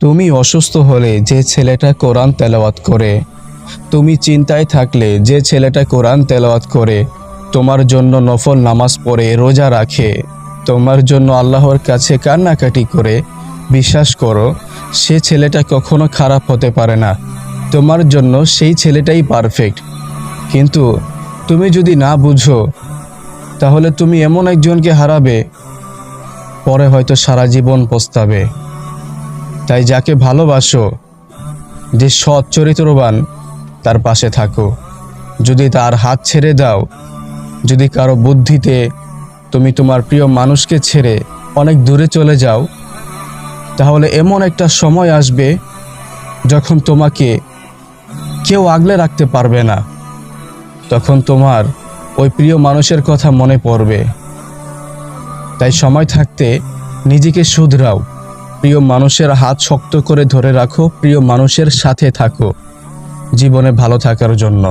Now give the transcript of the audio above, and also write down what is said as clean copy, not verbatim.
তুমি অসুস্থ হলে যে ছেলেটা কোরআন তেলাওয়াত করে, তুমি চিন্তায় থাকলে যে ছেলেটা কোরআন তেলাওয়াত করে, তোমার জন্য নফল নামাজ পড়ে রোজা রাখে, তোমার জন্য আল্লাহর কাছে কান্নাকাটি করে, বিশ্বাস করো সে ছেলেটা কখনো খারাপ হতে পারে না। তোমার জন্য সেই ছেলেটাই পারফেক্ট। কিন্তু তুমি যদি না বুঝো, তাহলে তুমি এমন একজনকে হারাবে, পরে হয়তো সারা জীবন পস্তাবে। তাই যাকে ভালোবাসো, যে সৎ চরিত্রবান, তার পাশে থাকো। যদি তার হাত ছেড়ে দাও, যদি কারো বুদ্ধিতে তুমি তোমার প্রিয় মানুষকে ছেড়ে অনেক দূরে চলে যাও, তাহলে এমন একটা সময় আসবে যখন তোমাকে কেউ আগলে রাখতে পারবে না। তখন তোমার ওই প্রিয় মানুষের কথা মনে পড়বে। তাই সময় থাকতে নিজেকে শুধরাও, প্রিয় মানুষের হাত শক্ত করে ধরে রাখো, প্রিয় মানুষের সাথে থাকো জীবনে ভালো থাকার জন্য।